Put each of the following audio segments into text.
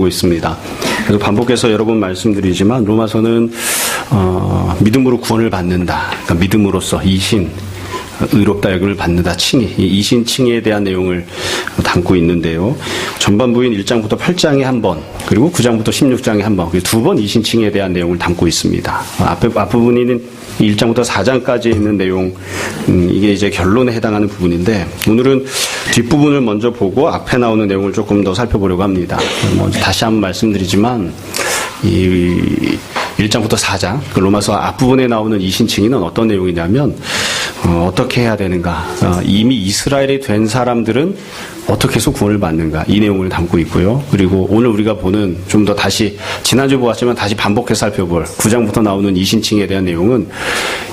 담고 있습니다. 그래서 반복해서 여러 번 말씀드리지만 로마서는 믿음으로 구원을 받는다. 그러니까 믿음으로써 이신 의롭다 여김을 받는다 칭의, 이 이신 칭의에 대한 내용을 담고 있는데요. 전반부인 1장부터 8장에 한 번, 그리고 9장부터 16장에 한 번, 두 번 이신 칭의에 대한 내용을 담고 있습니다. 앞부분에는 1장부터 4장까지 있는 내용, 이게 이제 결론에 해당하는 부분인데, 오늘은 뒷부분을 먼저 보고 앞에 나오는 내용을 조금 더 살펴보려고 합니다. 다시 한번 말씀드리지만, 이 1장부터 4장, 로마서 앞부분에 나오는 이신칭의는 어떤 내용이냐면, 어떻게 해야 되는가, 이미 이스라엘이 된 사람들은 어떻게 해서 구원을 받는가, 이 내용을 담고 있고요. 그리고 오늘 우리가 보는, 좀 더 다시 지난주 보았지만 다시 반복해서 살펴볼 9장부터 나오는 이신칭에 대한 내용은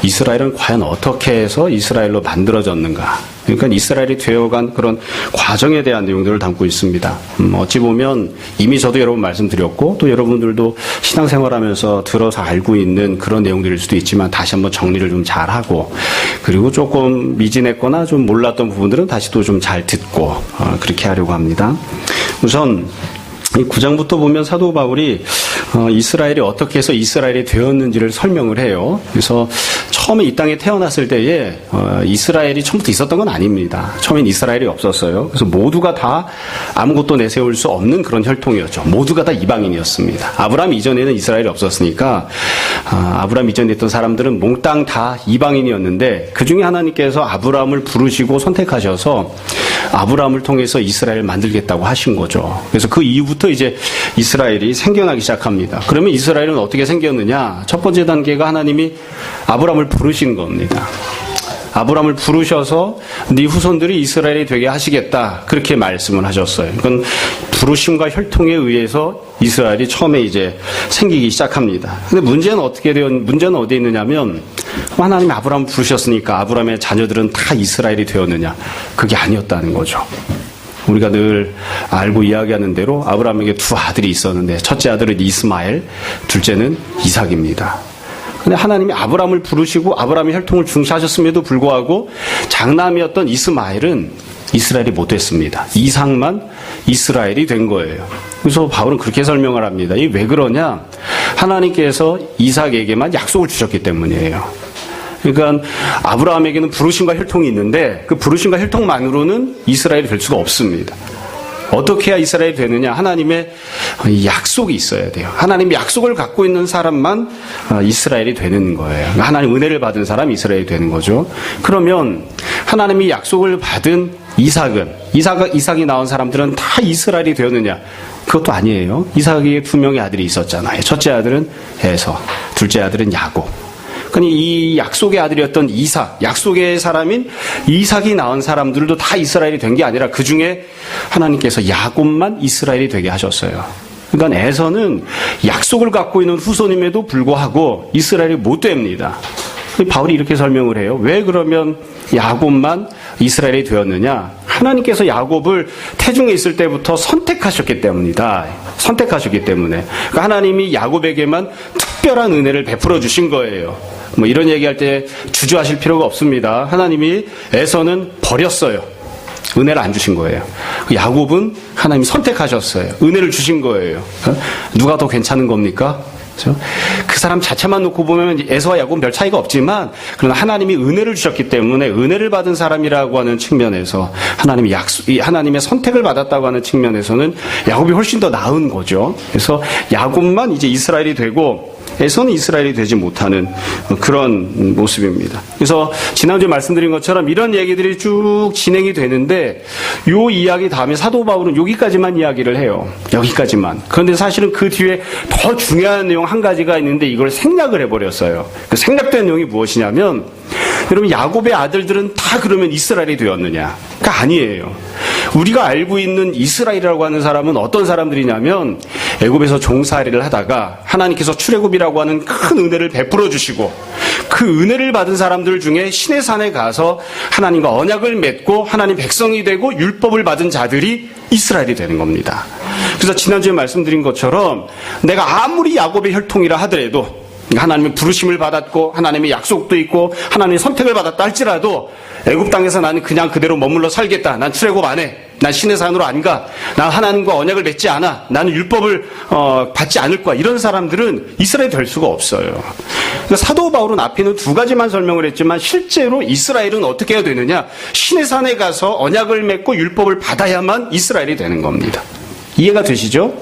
이스라엘은 과연 어떻게 해서 이스라엘로 만들어졌는가, 그러니까 이스라엘이 되어간 그런 과정에 대한 내용들을 담고 있습니다. 어찌 보면 이미 저도 여러 번 말씀드렸고 또 여러분들도 신앙생활하면서 들어서 알고 있는 그런 내용들일 수도 있지만, 다시 한번 정리를 좀 잘하고, 그리고 조금 미진했거나 좀 몰랐던 부분들은 다시 또 좀 잘 듣고 그렇게 하려고 합니다. 우선 이 9장부터 보면 사도 바울이 이스라엘이 어떻게 해서 이스라엘이 되었는지를 설명을 해요. 그래서 처음에 이 땅에 태어났을 때에 이스라엘이 처음부터 있었던 건 아닙니다. 처음엔 이스라엘이 없었어요. 그래서 모두가 다 아무것도 내세울 수 없는 그런 혈통이었죠. 모두가 다 이방인이었습니다. 아브라함 이전에는 이스라엘이 없었으니까 아브라함 이전에 있던 사람들은 몽땅 다 이방인이었는데, 그중에 하나님께서 아브라함을 부르시고 선택하셔서 아브라함을 통해서 이스라엘을 만들겠다고 하신 거죠. 그래서 그 이후부터 이제 이스라엘이 생겨나기 시작합니다. 그러면 이스라엘은 어떻게 생겼느냐? 첫 번째 단계가 하나님이 아브라함을 부르신 겁니다. 아브라함을 부르셔서 네 후손들이 이스라엘이 되게 하시겠다, 그렇게 말씀을 하셨어요. 그건 부르심과 혈통에 의해서 이스라엘이 처음에 이제 생기기 시작합니다. 근데 문제는 어디에 있느냐면, 하나님이 아브라함을 부르셨으니까 아브라함의 자녀들은 다 이스라엘이 되었느냐? 그게 아니었다는 거죠. 우리가 늘 알고 이야기하는 대로 아브라함에게 두 아들이 있었는데, 첫째 아들은 이스마엘, 둘째는 이삭입니다. 근데 하나님이 아브라함을 부르시고 아브라함의 혈통을 중시하셨음에도 불구하고 장남이었던 이스마엘은 이스라엘이 못 됐습니다. 이삭만 이스라엘이 된 거예요. 그래서 바울은 그렇게 설명을 합니다. 이게 왜 그러냐? 하나님께서 이삭에게만 약속을 주셨기 때문이에요. 그러니까 아브라함에게는 부르심과 혈통이 있는데, 그 부르심과 혈통만으로는 이스라엘이 될 수가 없습니다. 어떻게 해야 이스라엘이 되느냐? 하나님의 약속이 있어야 돼요. 하나님이 약속을 갖고 있는 사람만 이스라엘이 되는 거예요. 하나님 은혜를 받은 사람이 이스라엘이 되는 거죠. 그러면 하나님이 약속을 받은 이삭이 낳은 사람들은 다 이스라엘이 되었느냐? 그것도 아니에요. 이삭에게 두 명의 아들이 있었잖아요. 첫째 아들은 에서, 둘째 아들은 야곱. 이 약속의 아들이었던 이삭, 약속의 사람인 이삭이 낳은 사람들도 다 이스라엘이 된 게 아니라 그 중에 하나님께서 야곱만 이스라엘이 되게 하셨어요. 그러니까 에서는 약속을 갖고 있는 후손임에도 불구하고 이스라엘이 못 됩니다. 바울이 이렇게 설명을 해요. 왜 그러면 야곱만 이스라엘이 되었느냐? 하나님께서 야곱을 태중에 있을 때부터 선택하셨기 때문이다. 선택하셨기 때문에. 그러니까 하나님이 야곱에게만 특별한 은혜를 베풀어 주신 거예요. 이런 얘기할 때 주저하실 필요가 없습니다. 하나님이 에서는 버렸어요. 은혜를 안 주신 거예요. 야곱은 하나님이 선택하셨어요. 은혜를 주신 거예요. 누가 더 괜찮은 겁니까? 그렇죠? 그 사람 자체만 놓고 보면 에서와 야곱은 별 차이가 없지만, 그러나 하나님이 은혜를 주셨기 때문에 은혜를 받은 사람이라고 하는 측면에서 하나님의 선택을 받았다고 하는 측면에서는 야곱이 훨씬 더 나은 거죠. 그래서 야곱만 이제 이스라엘이 되고 에서는 이스라엘이 되지 못하는 그런 모습입니다. 그래서 지난주에 말씀드린 것처럼 이런 얘기들이 쭉 진행이 되는데, 요 이야기 다음에 사도 바울은 여기까지만 이야기를 해요. 여기까지만. 그런데 사실은 그 뒤에 더 중요한 내용 한 가지가 있는데 이걸 생략을 해버렸어요. 그 생략된 내용이 무엇이냐면, 여러분 야곱의 아들들은 다 그러면 이스라엘이 되었느냐? 그러니까 아니에요. 우리가 알고 있는 이스라엘이라고 하는 사람은 어떤 사람들이냐면, 애굽에서 종살이를 하다가 하나님께서 출애굽이라고 하는 큰 은혜를 베풀어 주시고, 그 은혜를 받은 사람들 중에 신의 산에 가서 하나님과 언약을 맺고 하나님 백성이 되고 율법을 받은 자들이 이스라엘이 되는 겁니다. 그래서 지난주에 말씀드린 것처럼 내가 아무리 야곱의 혈통이라 하더라도, 하나님의 부르심을 받았고 하나님의 약속도 있고 하나님의 선택을 받았다 할지라도 애굽 땅에서 나는 그냥 그대로 머물러 살겠다, 난 출애굽 안 해, 난 신의 산으로 안 가. 난 하나님과 언약을 맺지 않아. 나는 율법을 받지 않을 거야. 이런 사람들은 이스라엘이 될 수가 없어요. 그러니까 사도 바울은 앞에는 두 가지만 설명을 했지만 실제로 이스라엘은 어떻게 해야 되느냐? 신의 산에 가서 언약을 맺고 율법을 받아야만 이스라엘이 되는 겁니다. 이해가 되시죠?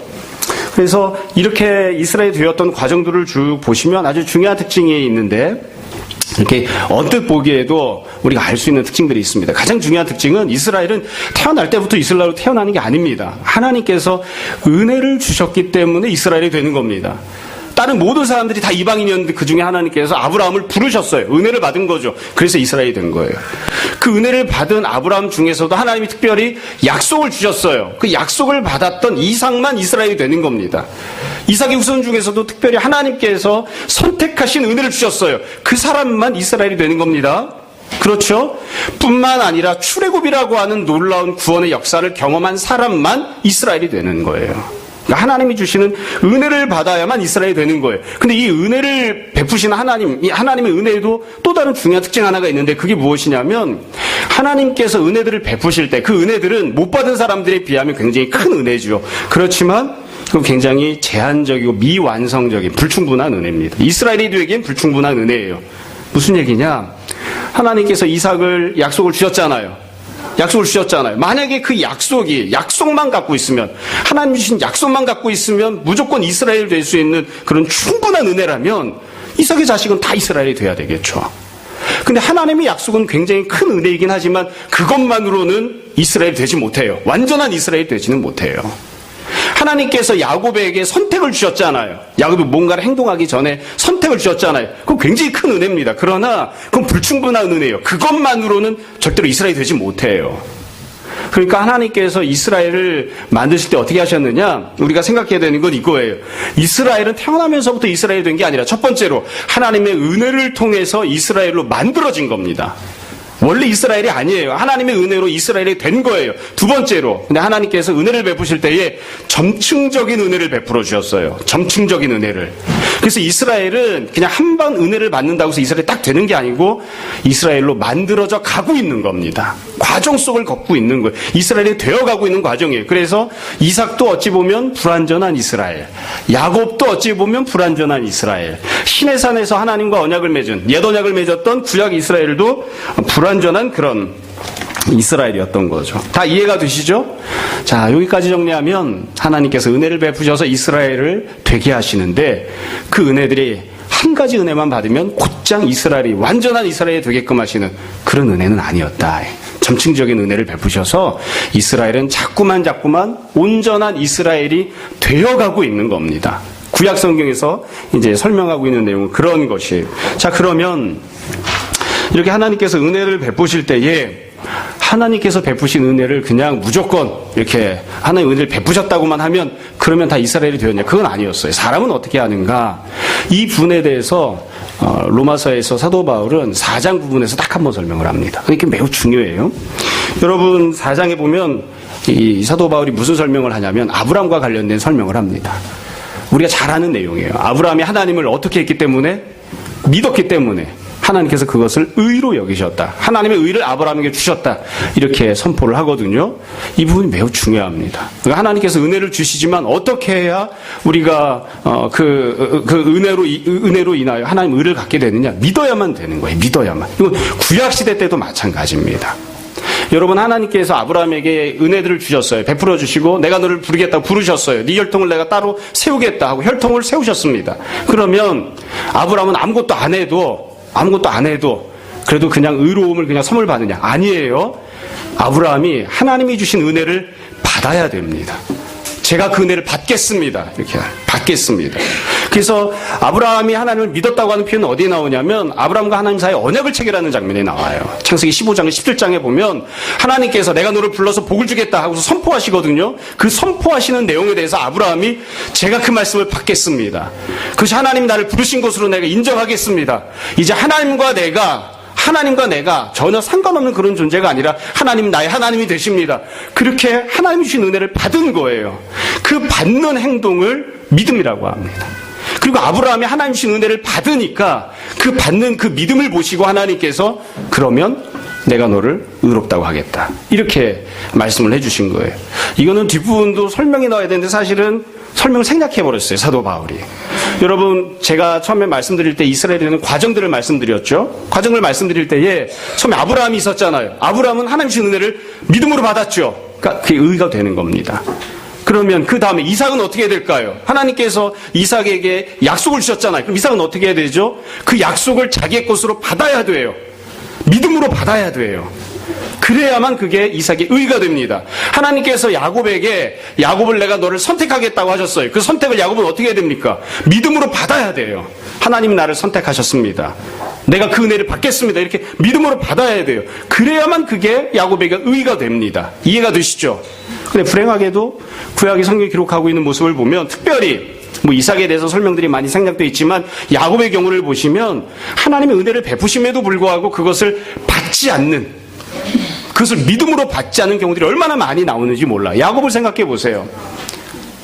그래서 이렇게 이스라엘이 되었던 과정들을 쭉 보시면 아주 중요한 특징이 있는데 이렇게 언뜻 보기에도 우리가 알 수 있는 특징들이 있습니다. 가장 중요한 특징은 이스라엘은 태어날 때부터 이스라엘로 태어나는 게 아닙니다. 하나님께서 은혜를 주셨기 때문에 이스라엘이 되는 겁니다. 다른 모든 사람들이 다 이방인이었는데 그 중에 하나님께서 아브라함을 부르셨어요. 은혜를 받은 거죠. 그래서 이스라엘이 된 거예요. 그 은혜를 받은 아브라함 중에서도 하나님이 특별히 약속을 주셨어요. 그 약속을 받았던 이삭만 이스라엘이 되는 겁니다. 이삭의 후손 중에서도 특별히 하나님께서 선택하신 은혜를 주셨어요. 그 사람만 이스라엘이 되는 겁니다. 그렇죠? 뿐만 아니라 출애굽이라고 하는 놀라운 구원의 역사를 경험한 사람만 이스라엘이 되는 거예요. 하나님이 주시는 은혜를 받아야만 이스라엘이 되는 거예요. 근데 이 은혜를 베푸시는 하나님, 이 하나님의 은혜에도 또 다른 중요한 특징 하나가 있는데 그게 무엇이냐면 하나님께서 은혜들을 베푸실 때 그 은혜들은 못 받은 사람들에 비하면 굉장히 큰 은혜죠. 그렇지만 그 굉장히 제한적이고 미완성적인 불충분한 은혜입니다. 이스라엘이되기엔 불충분한 은혜예요. 무슨 얘기냐? 하나님께서 이삭을 약속을 주셨잖아요. 만약에 그 약속만 갖고 있으면, 하나님 주신 약속만 갖고 있으면 무조건 이스라엘 될 수 있는 그런 충분한 은혜라면 이삭의 자식은 다 이스라엘이 돼야 되겠죠. 근데 하나님의 약속은 굉장히 큰 은혜이긴 하지만 그것만으로는 이스라엘이 되지 못해요. 완전한 이스라엘이 되지는 못해요. 하나님께서 야곱에게 선택을 주셨잖아요. 야곱이 뭔가를 행동하기 전에 선택을 주셨잖아요. 그건 굉장히 큰 은혜입니다. 그러나 그건 불충분한 은혜예요. 그것만으로는 절대로 이스라엘이 되지 못해요. 그러니까 하나님께서 이스라엘을 만드실 때 어떻게 하셨느냐? 우리가 생각해야 되는 건 이거예요. 이스라엘은 태어나면서부터 이스라엘이 된 게 아니라 첫 번째로 하나님의 은혜를 통해서 이스라엘로 만들어진 겁니다. 원래 이스라엘이 아니에요. 하나님의 은혜로 이스라엘이 된 거예요. 두 번째로, 근데 하나님께서 은혜를 베푸실 때에 점층적인 은혜를 베풀어 주셨어요. 점층적인 은혜를. 그래서 이스라엘은 그냥 한 번 은혜를 받는다고 해서 이스라엘이 딱 되는 게 아니고 이스라엘로 만들어져 가고 있는 겁니다. 과정 속을 걷고 있는 거예요. 이스라엘이 되어가고 있는 과정이에요. 그래서 이삭도 어찌 보면 불완전한 이스라엘, 야곱도 어찌 보면 불완전한 이스라엘, 신의 산에서 하나님과 언약을 맺은, 옛 언약을 맺었던 구약 이스라엘도 불완전한 그런 이스라엘이었던 거죠. 다 이해가 되시죠? 자, 여기까지 정리하면 하나님께서 은혜를 베푸셔서 이스라엘을 되게 하시는데 그 은혜들이 한 가지 은혜만 받으면 곧장 이스라엘이 완전한 이스라엘이 되게끔 하시는 그런 은혜는 아니었다. 점층적인 은혜를 베푸셔서 이스라엘은 자꾸만 온전한 이스라엘이 되어가고 있는 겁니다. 구약 성경에서 이제 설명하고 있는 내용은 그런 것이에요. 자, 그러면 이렇게 하나님께서 은혜를 베푸실 때에 하나님께서 베푸신 은혜를 그냥 무조건 이렇게 하나님 은혜를 베푸셨다고만 하면 그러면 다 이스라엘이 되었냐? 그건 아니었어요. 사람은 어떻게 하는가? 이 부분에 대해서 로마서에서 사도 바울은 4장 부분에서 딱 한 번 설명을 합니다. 그게 매우 중요해요. 여러분 4장에 보면 이 사도 바울이 무슨 설명을 하냐면 아브라함과 관련된 설명을 합니다. 우리가 잘 아는 내용이에요. 아브라함이 하나님을 어떻게 했기 때문에? 믿었기 때문에 하나님께서 그것을 의로 여기셨다. 하나님의 의를 아브라함에게 주셨다. 이렇게 선포를 하거든요. 이 부분이 매우 중요합니다. 그러니까 하나님께서 은혜를 주시지만 어떻게 해야 우리가 그 은혜로 인하여 하나님 의를 갖게 되느냐? 믿어야만 되는 거예요. 믿어야만. 이건 구약 시대 때도 마찬가지입니다. 여러분 하나님께서 아브라함에게 은혜들을 주셨어요. 베풀어 주시고 내가 너를 부르겠다고 부르셨어요. 네 혈통을 내가 따로 세우겠다 하고 혈통을 세우셨습니다. 그러면 아브라함은 아무것도 안 해도 그래도 그냥 의로움을 그냥 선물 받느냐? 아니에요. 아브라함이 하나님이 주신 은혜를 받아야 됩니다. 제가 그 은혜를 받겠습니다. 이렇게 받겠습니다. 그래서 아브라함이 하나님을 믿었다고 하는 표현은 어디에 나오냐면 아브라함과 하나님 사이에 언약을 체결하는 장면에 나와요. 창세기 15장 17장에 보면 하나님께서 내가 너를 불러서 복을 주겠다 하고서 선포하시거든요. 그 선포하시는 내용에 대해서 아브라함이 제가 그 말씀을 받겠습니다. 그것이 하나님이 나를 부르신 것으로 내가 인정하겠습니다. 이제 하나님과 내가 전혀 상관없는 그런 존재가 아니라 하나님 나의 하나님이 되십니다. 그렇게 하나님이 주신 은혜를 받은 거예요. 그 받는 행동을 믿음이라고 합니다. 그리고 아브라함이 하나님 주신 은혜를 받으니까 그 받는 그 믿음을 보시고 하나님께서 그러면 내가 너를 의롭다고 하겠다. 이렇게 말씀을 해주신 거예요. 이거는 뒷부분도 설명이 나와야 되는데 사실은 설명을 생략해버렸어요. 사도 바울이. 여러분, 제가 처음에 말씀드릴 때 이스라엘에는 과정들을 말씀드렸죠. 과정을 말씀드릴 때에 처음에 아브라함이 있었잖아요. 아브라함은 하나님 주신 은혜를 믿음으로 받았죠. 그러니까 그게 의가 되는 겁니다. 그러면 그 다음에 이삭은 어떻게 해야 될까요? 하나님께서 이삭에게 약속을 주셨잖아요. 그럼 이삭은 어떻게 해야 되죠? 그 약속을 자기의 것으로 받아야 돼요. 믿음으로 받아야 돼요. 그래야만 그게 이삭의 의가 됩니다. 하나님께서 야곱에게 야곱을 내가 너를 선택하겠다고 하셨어요. 그 선택을 야곱은 어떻게 해야 됩니까? 믿음으로 받아야 돼요. 하나님이 나를 선택하셨습니다. 내가 그 은혜를 받겠습니다. 이렇게 믿음으로 받아야 돼요. 그래야만 그게 야곱에게 의가 됩니다. 이해가 되시죠? 근데 불행하게도 구약의 성경이 기록하고 있는 모습을 보면 특별히 이삭에 대해서 설명들이 많이 생략되어 있지만 야곱의 경우를 보시면 하나님의 은혜를 베푸심에도 불구하고 그것을 받지 않는, 그것을 믿음으로 받지 않는 경우들이 얼마나 많이 나오는지 몰라요. 야곱을 생각해 보세요.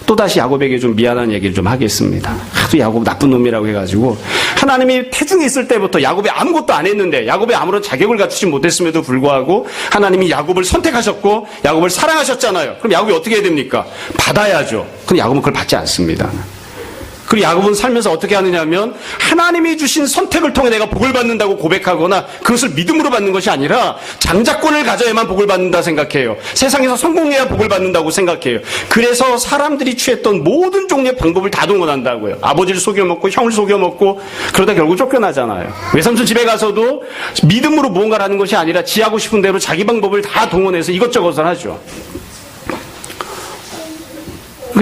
또다시 야곱에게 좀 미안한 얘기를 좀 하겠습니다. 하도 야곱 나쁜 놈이라고 해가지고 하나님이 태중에 있을 때부터 야곱이 아무것도 안 했는데 야곱이 아무런 자격을 갖추지 못했음에도 불구하고 하나님이 야곱을 선택하셨고 야곱을 사랑하셨잖아요. 그럼 야곱이 어떻게 해야 됩니까? 받아야죠. 근데 야곱은 그걸 받지 않습니다. 그리고 야곱은 살면서 어떻게 하느냐 하면 하나님이 주신 선택을 통해 내가 복을 받는다고 고백하거나 그것을 믿음으로 받는 것이 아니라 장자권을 가져야만 복을 받는다 생각해요. 세상에서 성공해야 복을 받는다고 생각해요. 그래서 사람들이 취했던 모든 종류의 방법을 다 동원한다고요. 아버지를 속여먹고 형을 속여먹고 그러다 결국 쫓겨나잖아요. 외삼촌 집에 가서도 믿음으로 무언가를 하는 것이 아니라 지하고 싶은 대로 자기 방법을 다 동원해서 이것저것을 하죠.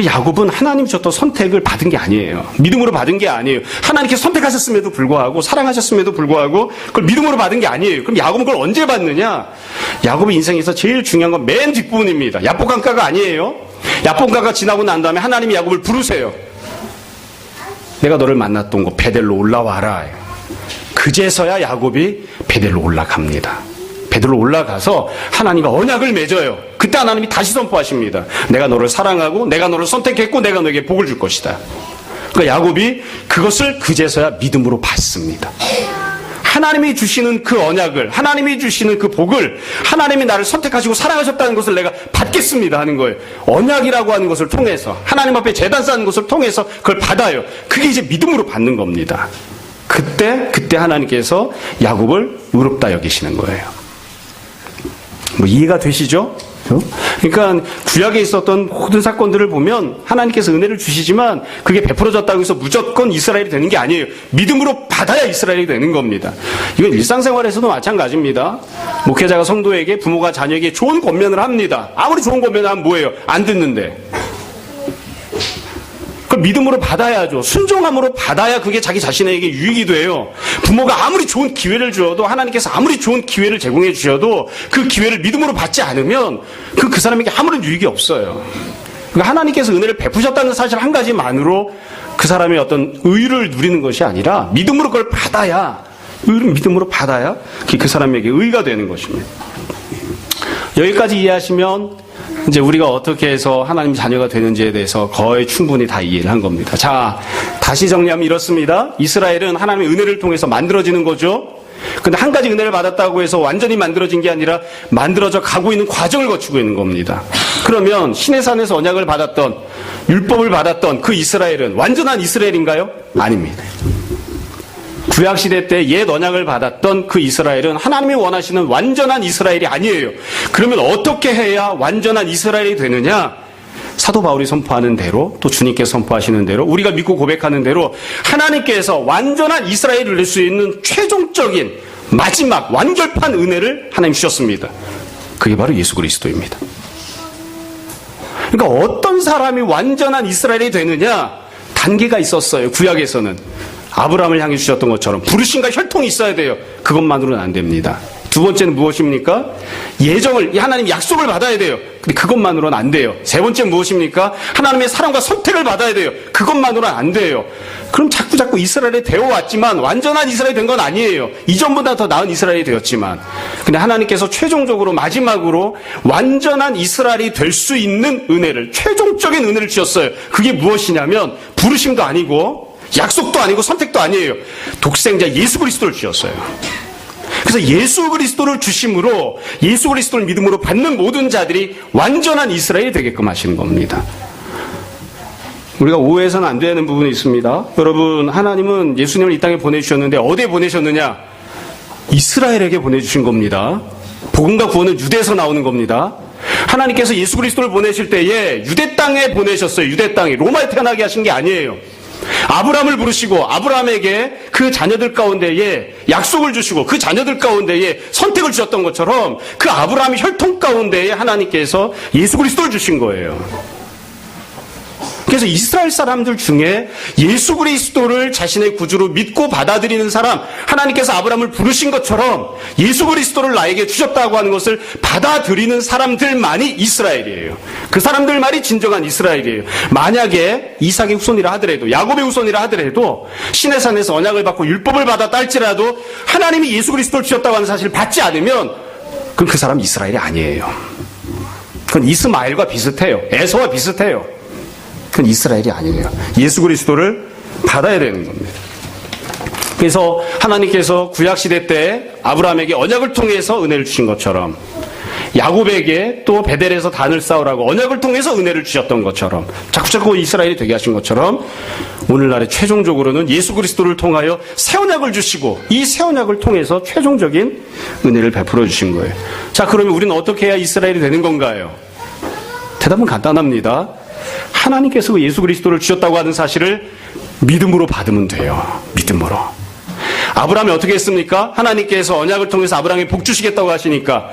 야곱은 하나님 주셨던 선택을 받은 게 아니에요. 믿음으로 받은 게 아니에요. 하나님께 선택하셨음에도 불구하고 사랑하셨음에도 불구하고 그걸 믿음으로 받은 게 아니에요. 그럼 야곱은 그걸 언제 받느냐? 야곱의 인생에서 제일 중요한 건 맨 뒷부분입니다. 야복강가가 아니에요. 야복강가가 지나고 난 다음에 하나님이 야곱을 부르세요. 내가 너를 만났던 곳 베델로 올라와라. 그제서야 야곱이 베델로 올라갑니다. 베델로 올라가서 하나님과 언약을 맺어요. 그때 하나님이 다시 선포하십니다. 내가 너를 사랑하고 내가 너를 선택했고 내가 너에게 복을 줄 것이다. 그러니까 야곱이 그것을 그제서야 믿음으로 받습니다. 하나님이 주시는 그 언약을, 하나님이 주시는 그 복을 하나님이 나를 선택하시고 사랑하셨다는 것을 내가 받겠습니다 하는 거예요. 언약이라고 하는 것을 통해서 하나님 앞에 제단 쌓는 것을 통해서 그걸 받아요. 그게 이제 믿음으로 받는 겁니다. 그때 하나님께서 야곱을 의롭다 여기시는 거예요. 이해가 되시죠? 그러니까 구약에 있었던 모든 사건들을 보면 하나님께서 은혜를 주시지만 그게 베풀어졌다고 해서 무조건 이스라엘이 되는 게 아니에요. 믿음으로 받아야 이스라엘이 되는 겁니다. 이건 일상생활에서도 마찬가지입니다. 목회자가 성도에게, 부모가 자녀에게 좋은 권면을 합니다. 아무리 좋은 권면을 하면 뭐예요? 안 듣는데. 그걸 믿음으로 받아야죠. 순종함으로 받아야 그게 자기 자신에게 유익이 돼요. 부모가 아무리 좋은 기회를 주어도, 하나님께서 아무리 좋은 기회를 제공해 주셔도 그 기회를 믿음으로 받지 않으면 그 사람에게 아무런 유익이 없어요. 그러니까 하나님께서 은혜를 베푸셨다는 사실 한 가지만으로 그 사람의 어떤 의를 누리는 것이 아니라 믿음으로 그걸 받아야, 의를 믿음으로 받아야 그 사람에게 의가 되는 것입니다. 여기까지 이해하시면 이제 우리가 어떻게 해서 하나님 자녀가 되는지에 대해서 거의 충분히 다 이해를 한 겁니다. 자, 다시 정리하면 이렇습니다. 이스라엘은 하나님의 은혜를 통해서 만들어지는 거죠. 근데 한 가지 은혜를 받았다고 해서 완전히 만들어진 게 아니라 만들어져 가고 있는 과정을 거치고 있는 겁니다. 그러면 시내산에서 언약을 받았던, 율법을 받았던 그 이스라엘은 완전한 이스라엘인가요? 아닙니다. 구약시대 때 옛 언약을 받았던 그 이스라엘은 하나님이 원하시는 완전한 이스라엘이 아니에요. 그러면 어떻게 해야 완전한 이스라엘이 되느냐? 사도 바울이 선포하는 대로, 또 주님께서 선포하시는 대로, 우리가 믿고 고백하는 대로 하나님께서 완전한 이스라엘을 낼 수 있는 최종적인 마지막 완결판 은혜를 하나님 주셨습니다. 그게 바로 예수 그리스도입니다. 그러니까 어떤 사람이 완전한 이스라엘이 되느냐? 단계가 있었어요. 구약에서는. 아브라함을 향해 주셨던 것처럼 부르심과 혈통이 있어야 돼요. 그것만으로는 안 됩니다. 두 번째는 무엇입니까? 예정을, 하나님 약속을 받아야 돼요. 근데 그것만으로는 안 돼요. 세 번째는 무엇입니까? 하나님의 사랑과 선택을 받아야 돼요. 그것만으로는 안 돼요. 그럼 자꾸 이스라엘이 되어왔지만 완전한 이스라엘이 된 건 아니에요. 이전보다 더 나은 이스라엘이 되었지만. 근데 하나님께서 최종적으로 마지막으로 완전한 이스라엘이 될 수 있는 은혜를, 최종적인 은혜를 주셨어요. 그게 무엇이냐면 부르심도 아니고 약속도 아니고 선택도 아니에요. 독생자 예수 그리스도를 주셨어요. 그래서 예수 그리스도를 주심으로 예수 그리스도를 믿음으로 받는 모든 자들이 완전한 이스라엘이 되게끔 하시는 겁니다. 우리가 오해해서는 안 되는 부분이 있습니다. 여러분, 하나님은 예수님을 이 땅에 보내주셨는데 어디에 보내셨느냐? 이스라엘에게 보내주신 겁니다. 복음과 구원은 유대에서 나오는 겁니다. 하나님께서 예수 그리스도를 보내실 때에 유대 땅에 보내셨어요. 유대 땅에. 로마에 태어나게 하신 게 아니에요. 아브라함을 부르시고 아브라함에게 그 자녀들 가운데에 약속을 주시고 그 자녀들 가운데에 선택을 주셨던 것처럼 그 아브라함의 혈통 가운데에 하나님께서 예수 그리스도를 주신 거예요. 그래서 이스라엘 사람들 중에 예수 그리스도를 자신의 구주로 믿고 받아들이는 사람, 하나님께서 아브라함을 부르신 것처럼 예수 그리스도를 나에게 주셨다고 하는 것을 받아들이는 사람들만이 이스라엘이에요. 그 사람들만이 진정한 이스라엘이에요. 만약에 이삭의 후손이라 하더라도, 야곱의 후손이라 하더라도 시내산에서 언약을 받고 율법을 받았다 할지라도 하나님이 예수 그리스도를 주셨다고 하는 사실을 받지 않으면 그럼 그 사람이 이스라엘이 아니에요. 그건 이스마엘과 비슷해요. 에서와 비슷해요. 그건 이스라엘이 아니에요. 예수 그리스도를 받아야 되는 겁니다. 그래서 하나님께서 구약시대 때 아브라함에게 언약을 통해서 은혜를 주신 것처럼 야곱에게 또 베델에서 단을 쌓으라고 언약을 통해서 은혜를 주셨던 것처럼 자꾸자꾸 이스라엘이 되게 하신 것처럼 오늘날에 최종적으로는 예수 그리스도를 통하여 새 언약을 주시고 이 새 언약을 통해서 최종적인 은혜를 베풀어 주신 거예요. 자, 그러면 우리는 어떻게 해야 이스라엘이 되는 건가요? 대답은 간단합니다. 하나님께서 예수 그리스도를 주셨다고 하는 사실을 믿음으로 받으면 돼요. 믿음으로. 아브라함이 어떻게 했습니까? 하나님께서 언약을 통해서 아브라함이 복 주시겠다고 하시니까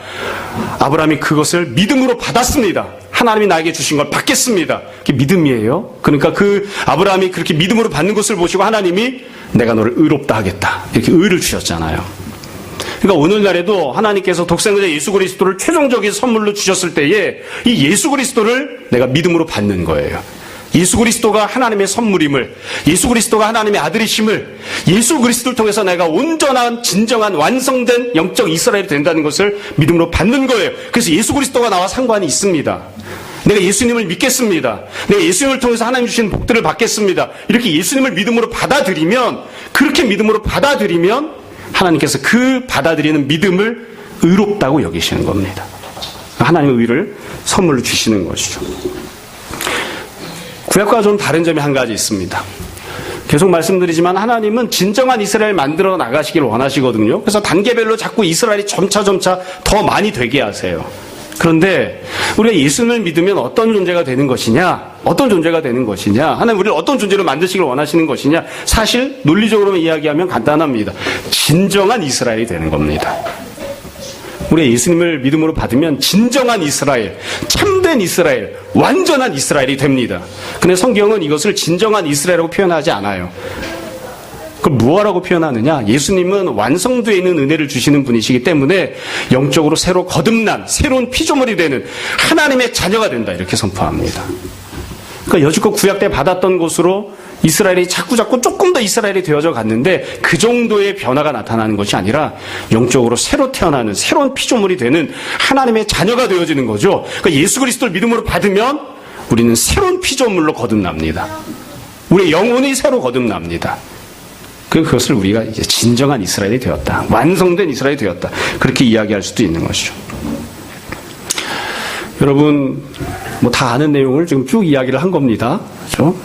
아브라함이 그것을 믿음으로 받았습니다. 하나님이 나에게 주신 걸 받겠습니다. 그게 믿음이에요. 그러니까 그 아브라함이 그렇게 믿음으로 받는 것을 보시고 하나님이 내가 너를 의롭다 하겠다. 이렇게 의를 주셨잖아요. 그러니까 오늘날에도 하나님께서 독생자 예수 그리스도를 최종적인 선물로 주셨을 때에 이 예수 그리스도를 내가 믿음으로 받는 거예요. 예수 그리스도가 하나님의 선물임을, 예수 그리스도가 하나님의 아들이심을, 예수 그리스도를 통해서 내가 온전한 진정한 완성된 영적 이스라엘이 된다는 것을 믿음으로 받는 거예요. 그래서 예수 그리스도가 나와 상관이 있습니다. 내가 예수님을 믿겠습니다. 내가 예수님을 통해서 하나님 주신 복들을 받겠습니다. 이렇게 예수님을 믿음으로 받아들이면, 그렇게 믿음으로 받아들이면 하나님께서 그 받아들이는 믿음을 의롭다고 여기시는 겁니다. 하나님의 의를 선물로 주시는 것이죠. 구약과 좀 다른 점이 한 가지 있습니다. 계속 말씀드리지만 하나님은 진정한 이스라엘 만들어 나가시길 원하시거든요. 그래서 단계별로 자꾸 이스라엘이 점차 더 많이 되게 하세요. 그런데 우리가 예수님을 믿으면 어떤 존재가 되는 것이냐? 어떤 존재가 되는 것이냐? 하나님 우리를 어떤 존재로 만드시길 원하시는 것이냐? 사실 논리적으로만 이야기하면 간단합니다. 진정한 이스라엘이 되는 겁니다. 우리가 예수님을 믿음으로 받으면 진정한 이스라엘, 참된 이스라엘, 완전한 이스라엘이 됩니다. 근데 성경은 이것을 진정한 이스라엘이라고 표현하지 않아요. 그걸 무엇이라고 표현하느냐? 예수님은 완성되어 있는 은혜를 주시는 분이시기 때문에 영적으로 새로 거듭난 새로운 피조물이 되는 하나님의 자녀가 된다 이렇게 선포합니다. 그러니까 여지껏 구약 때 받았던 것으로 이스라엘이 자꾸 조금 더 이스라엘이 되어져 갔는데 그 정도의 변화가 나타나는 것이 아니라 영적으로 새로 태어나는 새로운 피조물이 되는 하나님의 자녀가 되어지는 거죠. 그러니까 예수 그리스도를 믿음으로 받으면 우리는 새로운 피조물로 거듭납니다. 우리의 영혼이 새로 거듭납니다. 그것을 우리가 이제 진정한 이스라엘이 되었다. 완성된 이스라엘이 되었다. 그렇게 이야기할 수도 있는 것이죠. 여러분, 뭐 다 아는 내용을 지금 쭉 이야기를 한 겁니다. 그렇죠?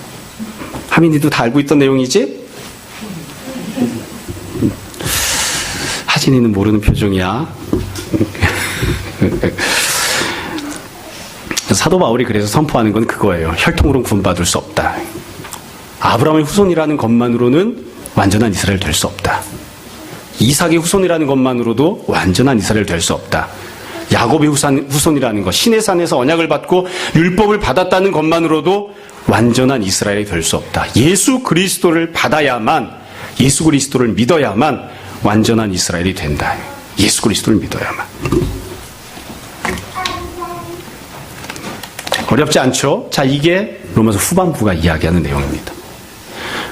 하민이도 다 알고 있던 내용이지? 하진이는 모르는 표정이야. 사도 바울이 그래서 선포하는 건 그거예요. 혈통으로는 구원받을 수 없다. 아브라함의 후손이라는 것만으로는 완전한 이스라엘 될 수 없다. 이삭의 후손이라는 것만으로도 완전한 이스라엘 될 수 없다. 야곱의 후손이라는 것, 시내산에서 언약을 받고 율법을 받았다는 것만으로도 완전한 이스라엘이 될 수 없다. 예수 그리스도를 받아야만, 예수 그리스도를 믿어야만 완전한 이스라엘이 된다. 예수 그리스도를 믿어야만. 어렵지 않죠? 자, 이게 로마서 후반부가 이야기하는 내용입니다.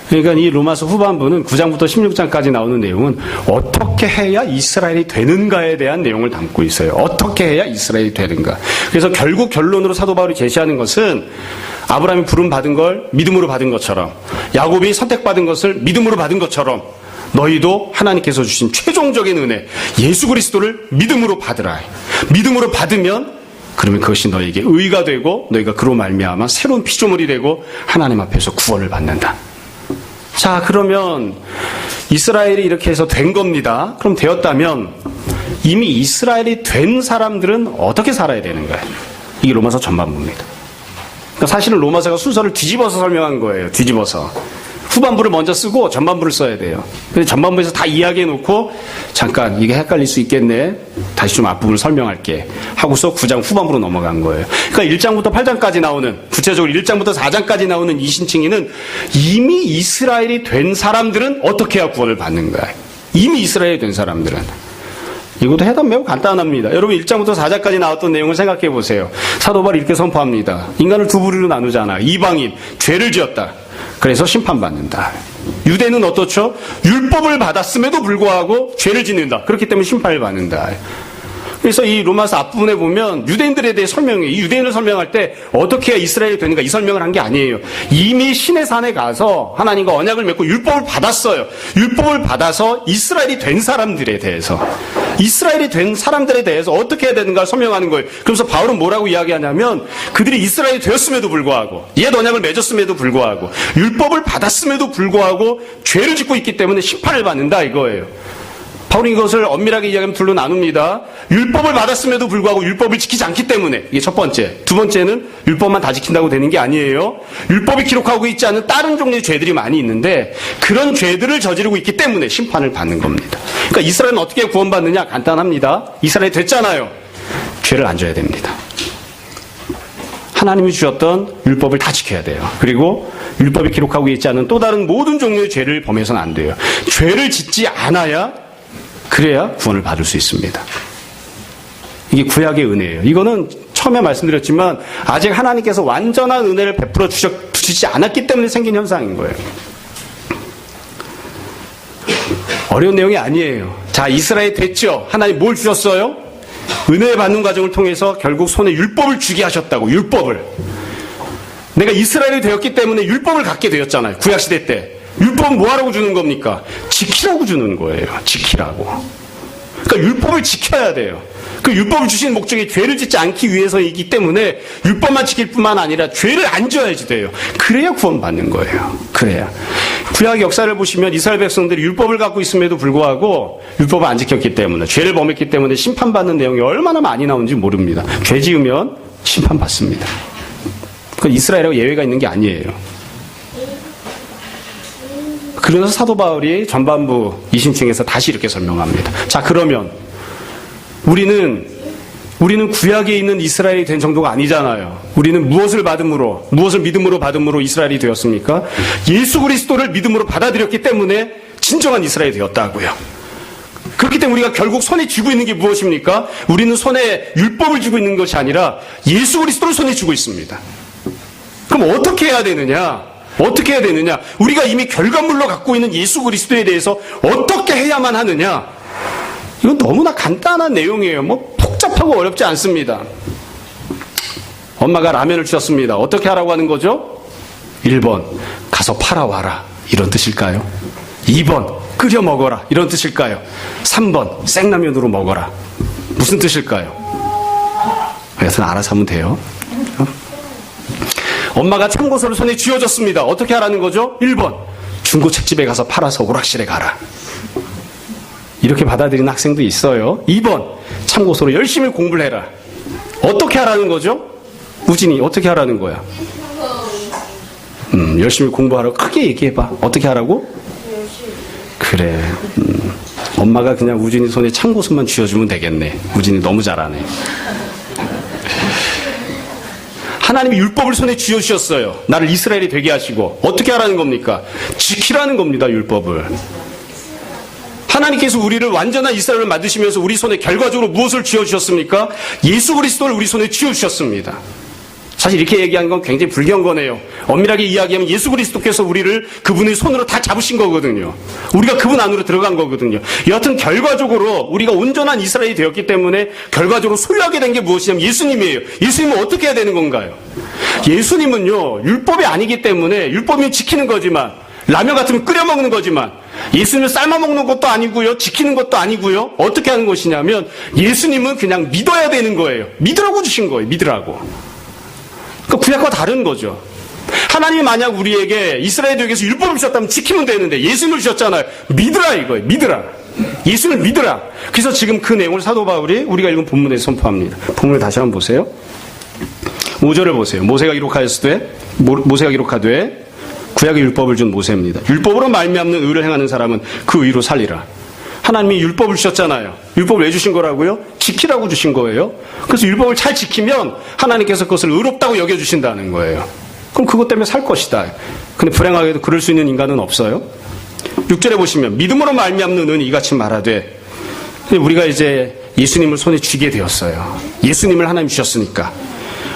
그러니까 이 로마서 후반부는 9장부터 16장까지 나오는 내용은 어떻게 해야 이스라엘이 되는가에 대한 내용을 담고 있어요. 어떻게 해야 이스라엘이 되는가. 그래서 결국 결론으로 사도 바울이 제시하는 것은 아브라함이 부름 받은 걸 믿음으로 받은 것처럼, 야곱이 선택받은 것을 믿음으로 받은 것처럼, 너희도 하나님께서 주신 최종적인 은혜 예수 그리스도를 믿음으로 받으라. 믿음으로 받으면 그러면 그것이 너에게 의가 되고 너희가 그로 말미암아 새로운 피조물이 되고 하나님 앞에서 구원을 받는다. 자, 그러면 이스라엘이 이렇게 해서 된 겁니다. 그럼 되었다면 이미 이스라엘이 된 사람들은 어떻게 살아야 되는 거예요? 이게 로마서 전반부입니다. 그러니까 사실은 로마서가 순서를 뒤집어서 설명한 거예요. 뒤집어서. 후반부를 먼저 쓰고 전반부를 써야 돼요. 근데 전반부에서 다 이야기해놓고 잠깐 이게 헷갈릴 수 있겠네. 다시 좀 앞부분을 설명할게. 하고서 9장 후반부로 넘어간 거예요. 그러니까 1장부터 8장까지 나오는 구체적으로 1장부터 4장까지 나오는 이신칭의는 이미 이스라엘이 된 사람들은 어떻게 해야 구원을 받는 거야. 이미 이스라엘이 된 사람들은. 이것도 해답 매우 간단합니다. 여러분 1장부터 4장까지 나왔던 내용을 생각해 보세요. 사도 바울이 이렇게 선포합니다. 인간을 두 부류로 나누잖아. 이방인, 죄를 지었다. 그래서 심판받는다. 유대는 어떻죠? 율법을 받았음에도 불구하고 죄를 짓는다. 그렇기 때문에 심판을 받는다. 그래서 이 로마서 앞부분에 보면 유대인들에 대해 설명해요. 이 유대인을 설명할 때 어떻게 해야 이스라엘이 되는가 이 설명을 한 게 아니에요. 이미 신의 산에 가서 하나님과 언약을 맺고 율법을 받았어요. 율법을 받아서 이스라엘이 된 사람들에 대해서 이스라엘이 된 사람들에 대해서 어떻게 해야 되는가를 설명하는 거예요. 그래서 바울은 뭐라고 이야기하냐면 그들이 이스라엘이 되었음에도 불구하고 옛 언약을 맺었음에도 불구하고 율법을 받았음에도 불구하고 죄를 짓고 있기 때문에 심판을 받는다 이거예요. 바울이 이것을 엄밀하게 이야기하면 둘로 나눕니다. 율법을 받았음에도 불구하고 율법을 지키지 않기 때문에 이게 첫 번째. 두 번째는 율법만 다 지킨다고 되는 게 아니에요. 율법이 기록하고 있지 않은 다른 종류의 죄들이 많이 있는데 그런 죄들을 저지르고 있기 때문에 심판을 받는 겁니다. 그러니까 이스라엘은 어떻게 구원받느냐? 간단합니다. 이스라엘이 됐잖아요. 죄를 안 져야 됩니다. 하나님이 주셨던 율법을 다 지켜야 돼요. 그리고 율법이 기록하고 있지 않은 또 다른 모든 종류의 죄를 범해서는 안 돼요. 죄를 짓지 않아야 그래야 구원을 받을 수 있습니다. 이게 구약의 은혜예요. 이거는 처음에 말씀드렸지만 아직 하나님께서 완전한 은혜를 베풀어 주시지 않았기 때문에 생긴 현상인 거예요. 어려운 내용이 아니에요. 자, 이스라엘 됐죠? 하나님 뭘 주셨어요? 은혜 받는 과정을 통해서 결국 손에 율법을 주게 하셨다고. 율법을. 내가 이스라엘이 되었기 때문에 율법을 갖게 되었잖아요. 구약시대 때. 율법은 뭐하라고 주는 겁니까? 지키라고 주는 거예요. 지키라고. 그러니까 율법을 지켜야 돼요. 그 율법을 주신 목적이 죄를 짓지 않기 위해서이기 때문에 율법만 지킬 뿐만 아니라 죄를 안 져야지 돼요. 그래야 구원받는 거예요. 그래야. 구약 역사를 보시면 이스라엘 백성들이 율법을 갖고 있음에도 불구하고 율법을 안 지켰기 때문에 죄를 범했기 때문에 심판받는 내용이 얼마나 많이 나오는지 모릅니다. 죄 지으면 심판받습니다. 그건 이스라엘하고 예외가 있는 게 아니에요. 그래서 사도 바울이 전반부 20층에서 다시 이렇게 설명합니다. 자, 그러면 우리는 구약에 있는 이스라엘이 된 정도가 아니잖아요. 우리는 무엇을 믿음으로 받음으로 이스라엘이 되었습니까? 예수 그리스도를 믿음으로 받아들였기 때문에 진정한 이스라엘이 되었다고요. 그렇기 때문에 우리가 결국 손에 쥐고 있는 게 무엇입니까? 우리는 손에 율법을 쥐고 있는 것이 아니라 예수 그리스도를 손에 쥐고 있습니다. 그럼 어떻게 해야 되느냐? 어떻게 해야 되느냐? 우리가 이미 결과물로 갖고 있는 예수 그리스도에 대해서 어떻게 해야만 하느냐? 이건 너무나 간단한 내용이에요. 뭐 복잡하고 어렵지 않습니다. 엄마가 라면을 주셨습니다. 어떻게 하라고 하는 거죠? 1번, 가서 팔아와라. 이런 뜻일까요? 2번, 끓여 먹어라. 이런 뜻일까요? 3번, 생라면으로 먹어라. 무슨 뜻일까요? 여튼 알아서 하면 돼요. 엄마가 참고서를 손에 쥐어줬습니다. 어떻게 하라는 거죠? 1번, 중고책집에 가서 팔아서 오락실에 가라. 이렇게 받아들이는 학생도 있어요. 2번, 참고서로 열심히 공부를 해라. 어떻게 하라는 거죠? 우진이 어떻게 하라는 거야? 열심히 공부하라고 크게 얘기해봐. 어떻게 하라고? 그래. 엄마가 그냥 우진이 손에 참고서만 쥐어주면 되겠네. 우진이 너무 잘하네. 하나님이 율법을 손에 쥐어주셨어요. 나를 이스라엘이 되게 하시고. 어떻게 하라는 겁니까? 지키라는 겁니다. 율법을. 하나님께서 우리를 완전한 이스라엘을 만드시면서 우리 손에 결과적으로 무엇을 쥐어주셨습니까? 예수 그리스도를 우리 손에 쥐어주셨습니다. 사실 이렇게 얘기하는 건 굉장히 불경한 거네요. 엄밀하게 이야기하면 예수 그리스도께서 우리를 그분의 손으로 다 잡으신 거거든요. 우리가 그분 안으로 들어간 거거든요. 여하튼 결과적으로 우리가 온전한 이스라엘이 되었기 때문에 결과적으로 소유하게 된 게 무엇이냐면 예수님이에요. 예수님은 어떻게 해야 되는 건가요? 예수님은요, 율법이 아니기 때문에 율법이 지키는 거지만 라면 같으면 끓여 먹는 거지만 예수님을 삶아 먹는 것도 아니고요. 지키는 것도 아니고요. 어떻게 하는 것이냐면 예수님은 그냥 믿어야 되는 거예요. 믿으라고 주신 거예요. 믿으라고. 그 구약과 다른 거죠. 하나님이 만약 우리에게 이스라엘에게서 율법을 주셨다면 지키면 되는데 예수님을 주셨잖아요. 믿으라 이거예요. 믿으라. 예수님을 믿으라. 그래서 지금 그 내용을 사도 바울이 우리가 읽은 본문에 선포합니다. 본문을 다시 한번 보세요. 5절을 보세요. 모세가 기록하되 구약의 율법을 준 모세입니다. 율법으로 말미암는 의를 행하는 사람은 그 의로 살리라. 하나님이 율법을 주셨잖아요. 율법을 왜 주신 거라고요? 지키라고 주신 거예요. 그래서 율법을 잘 지키면 하나님께서 그것을 의롭다고 여겨주신다는 거예요. 그럼 그것 때문에 살 것이다. 근데 불행하게도 그럴 수 있는 인간은 없어요. 6절에 보시면 믿음으로 말미암는 의는 이같이 말하되, 우리가 이제 예수님을 손에 쥐게 되었어요. 예수님을 하나님 주셨으니까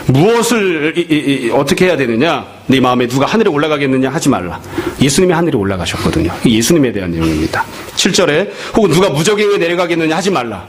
무엇을 어떻게 해야 되느냐? 네 마음에 누가 하늘에 올라가겠느냐 하지 말라. 예수님이 하늘에 올라가셨거든요. 예수님에 대한 내용입니다. 7절에 혹은 누가 무저갱에 내려가겠느냐 하지 말라.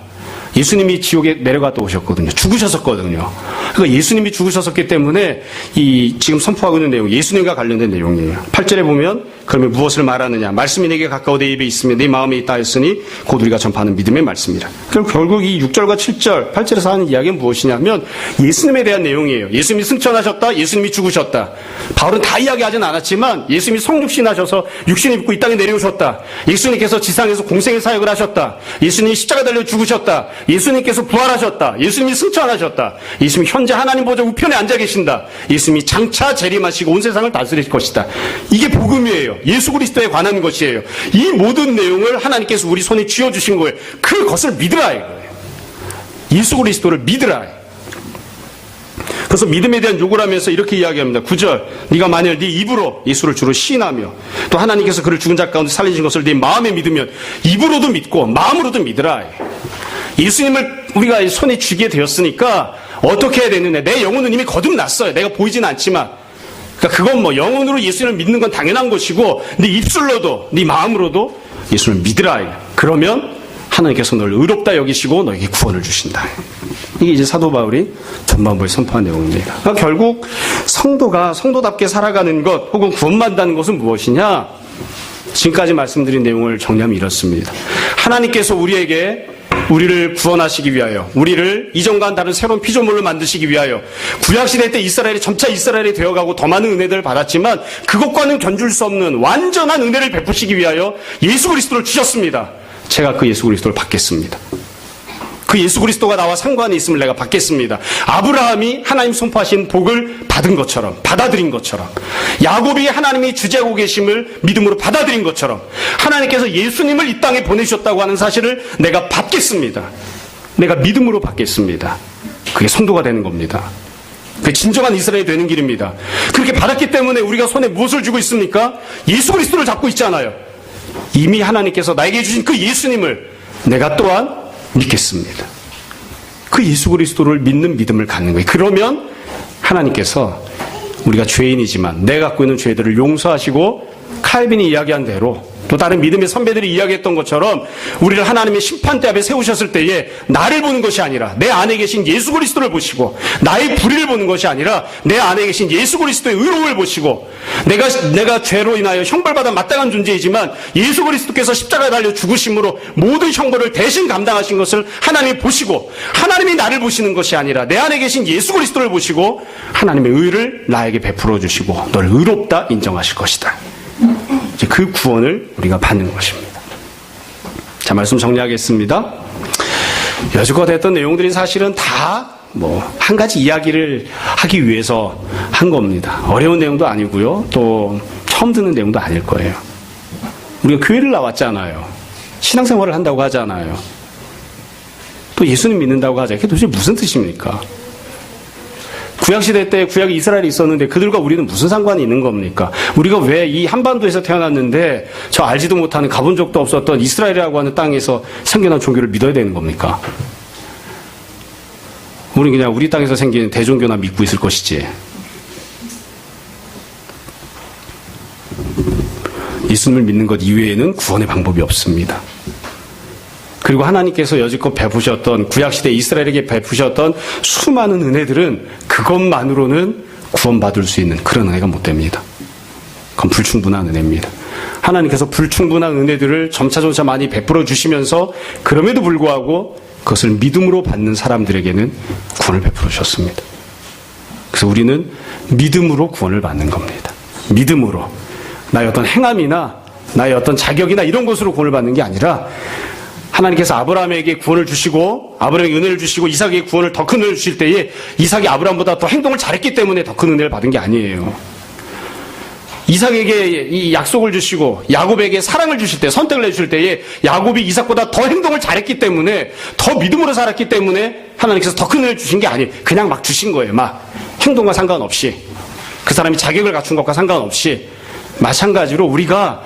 예수님이 지옥에 내려갔다 오셨거든요. 죽으셨었거든요. 그러니까 예수님이 죽으셨었기 때문에 이 지금 선포하고 있는 내용, 예수님과 관련된 내용이에요. 8절에 보면 그러면 무엇을 말하느냐? 말씀이 내게 가까워 내 입에 있으며 내 마음에 있다 했으니 곧 우리가 전파하는 믿음의 말씀이라. 그럼 결국 이 6절과 7절, 8절에서 하는 이야기는 무엇이냐면 예수님에 대한 내용이에요. 예수님이 승천하셨다. 예수님이 죽으셨다. 바울은 다 이야기하진 않았지만 예수님이 성육신 하셔서 육신 입고 이 땅에 내려오셨다. 예수님께서 지상에서 공생의 사역을 하셨다. 예수님이 십자가 달려 죽으셨다. 예수님께서 부활하셨다. 예수님이 승천하셨다. 예수님이 현재 하나님 보좌 우편에 앉아 계신다. 예수님이 장차 재림하시고 온 세상을 다스릴 것이다. 이게 복음이에요. 예수 그리스도에 관한 것이에요. 이 모든 내용을 하나님께서 우리 손에 쥐어주신 거예요. 그것을 믿으라 이거예요. 예수 그리스도를 믿으라. 그래서 믿음에 대한 요구를 하면서 이렇게 이야기합니다. 9절, 네가 만일 네 입으로 예수를 주로 시인하며 또 하나님께서 그를 죽은 자 가운데 살리신 것을 네 마음에 믿으면 입으로도 믿고 마음으로도 믿으라. 예수님을 우리가 손에 쥐게 되었으니까 어떻게 해야 되느냐? 내 영혼은 이미 거듭났어요. 내가 보이진 않지만. 그러니까 그건 뭐 영혼으로 예수님을 믿는 건 당연한 것이고 네 입술로도 네 마음으로도 예수님을 믿으라. 그러면 하나님께서 너를 의롭다 여기시고 너에게 구원을 주신다. 이게 이제 사도 바울이 전반부에 선포한 내용입니다. 그러니까 결국 성도가 성도답게 살아가는 것 혹은 구원받는다는 것은 무엇이냐? 지금까지 말씀드린 내용을 정리하면 이렇습니다. 하나님께서 우리를 구원하시기 위하여, 우리를 이전과는 다른 새로운 피조물로 만드시기 위하여 구약시대 때 이스라엘이 점차 이스라엘이 되어가고 더 많은 은혜들을 받았지만 그것과는 견줄 수 없는 완전한 은혜를 베푸시기 위하여 예수 그리스도를 주셨습니다. 제가 그 예수 그리스도를 받겠습니다. 그 예수 그리스도가 나와 상관이 있음을 내가 받겠습니다. 아브라함이 하나님 선포하신 복을 받은 것처럼, 받아들인 것처럼, 야곱이 하나님이 주재하고 계심을 믿음으로 받아들인 것처럼 하나님께서 예수님을 이 땅에 보내주셨다고 하는 사실을 내가 받겠습니다. 내가 믿음으로 받겠습니다. 그게 성도가 되는 겁니다. 그게 진정한 이스라엘이 되는 길입니다. 그렇게 받았기 때문에 우리가 손에 무엇을 쥐고 있습니까? 예수 그리스도를 잡고 있잖아요. 이미 하나님께서 나에게 주신 그 예수님을 내가 또한 믿겠습니다. 그 예수 그리스도를 믿는 믿음을 갖는 거예요. 그러면 하나님께서 우리가 죄인이지만 내가 갖고 있는 죄들을 용서하시고 칼빈이 이야기한 대로 또 다른 믿음의 선배들이 이야기했던 것처럼 우리를 하나님의 심판대 앞에 세우셨을 때에 나를 보는 것이 아니라 내 안에 계신 예수 그리스도를 보시고 나의 불의를 보는 것이 아니라 내 안에 계신 예수 그리스도의 의로움을 보시고 내가 죄로 인하여 형벌받아 마땅한 존재이지만 예수 그리스도께서 십자가에 달려 죽으심으로 모든 형벌을 대신 감당하신 것을 하나님이 보시고 하나님이 나를 보시는 것이 아니라 내 안에 계신 예수 그리스도를 보시고 하나님의 의를 나에게 베풀어 주시고 너를 의롭다 인정하실 것이다. 이제 그 구원을 우리가 받는 것입니다. 자, 말씀 정리하겠습니다. 여지껏 했던 내용들이 사실은 다 한 가지 이야기를 하기 위해서 한 겁니다. 어려운 내용도 아니고요. 또 처음 듣는 내용도 아닐 거예요. 우리가 교회를 나왔잖아요. 신앙생활을 한다고 하잖아요. 또 예수님 믿는다고 하잖아요. 그게 도대체 무슨 뜻입니까? 구약시대 때 구약이 이스라엘이 있었는데 그들과 우리는 무슨 상관이 있는 겁니까? 우리가 왜 이 한반도에서 태어났는데 저 알지도 못하는 가본 적도 없었던 이스라엘이라고 하는 땅에서 생겨난 종교를 믿어야 되는 겁니까? 우리는 그냥 우리 땅에서 생긴 대종교나 믿고 있을 것이지. 예수님을 믿는 것 이외에는 구원의 방법이 없습니다. 그리고 하나님께서 여지껏 베푸셨던 구약시대 이스라엘에게 베푸셨던 수많은 은혜들은 그것만으로는 구원받을 수 있는 그런 은혜가 못 됩니다. 그건 불충분한 은혜입니다. 하나님께서 불충분한 은혜들을 점차점차 많이 베풀어 주시면서 그럼에도 불구하고 그것을 믿음으로 받는 사람들에게는 구원을 베풀어 주셨습니다. 그래서 우리는 믿음으로 구원을 받는 겁니다. 믿음으로. 나의 어떤 행함이나 나의 어떤 자격이나 이런 것으로 구원을 받는 게 아니라 하나님께서 아브라함에게 구원을 주시고 아브라함에게 은혜를 주시고 이삭에게 구원을 더 큰 은혜를 주실 때에 이삭이 아브라함보다 더 행동을 잘했기 때문에 더 큰 은혜를 받은 게 아니에요. 이삭에게 이 약속을 주시고 야곱에게 사랑을 주실 때, 선택을 해주실 때에 야곱이 이삭보다 더 행동을 잘했기 때문에, 더 믿음으로 살았기 때문에 하나님께서 더 큰 은혜를 주신 게 아니에요. 그냥 막 주신 거예요. 막 행동과 상관없이, 그 사람이 자격을 갖춘 것과 상관없이. 마찬가지로 우리가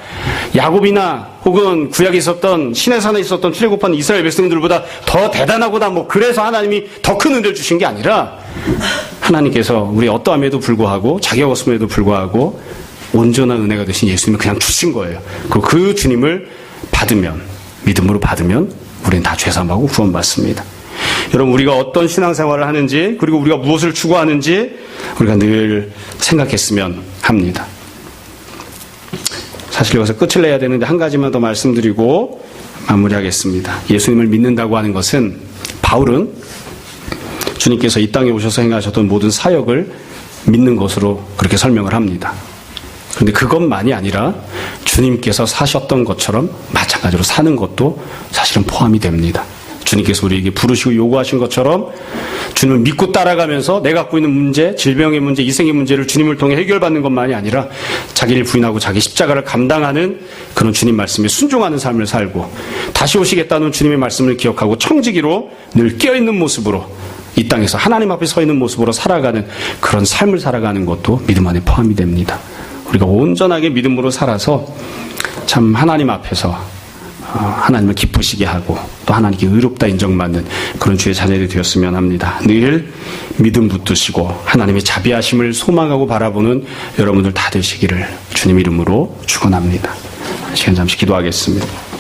야곱이나 혹은 구약에 있었던 시내산에 있었던 출애굽한 이스라엘 백성들보다 더 대단하거나 뭐 그래서 하나님이 더 큰 은혜를 주신 게 아니라 하나님께서 우리 어떠함에도 불구하고 자격 없음에도 불구하고 온전한 은혜가 되신 예수님을 그냥 주신 거예요. 그리고 그 주님을 받으면, 믿음으로 받으면 우리는 다 죄사함하고 구원받습니다. 여러분, 우리가 어떤 신앙생활을 하는지, 그리고 우리가 무엇을 추구하는지 우리가 늘 생각했으면 합니다. 사실 여기서 끝을 내야 되는데 한 가지만 더 말씀드리고 마무리하겠습니다. 예수님을 믿는다고 하는 것은, 바울은 주님께서 이 땅에 오셔서 행하셨던 모든 사역을 믿는 것으로 그렇게 설명을 합니다. 그런데 그것만이 아니라 주님께서 사셨던 것처럼 마찬가지로 사는 것도 사실은 포함이 됩니다. 주님께서 우리에게 부르시고 요구하신 것처럼 주님을 믿고 따라가면서 내가 갖고 있는 문제, 질병의 문제, 이생의 문제를 주님을 통해 해결받는 것만이 아니라 자기를 부인하고 자기 십자가를 감당하는 그런 주님 말씀에 순종하는 삶을 살고, 다시 오시겠다는 주님의 말씀을 기억하고 청지기로 늘 깨어있는 모습으로 이 땅에서 하나님 앞에 서 있는 모습으로 살아가는 그런 삶을 살아가는 것도 믿음 안에 포함이 됩니다. 우리가 온전하게 믿음으로 살아서 참 하나님 앞에서 하나님을 기쁘시게 하고 또 하나님께 의롭다 인정받는 그런 주의 자녀들이 되었으면 합니다. 늘 믿음 붙드시고 하나님의 자비하심을 소망하고 바라보는 여러분들 다 되시기를 주님 이름으로 축원합니다. 시간 잠시 기도하겠습니다.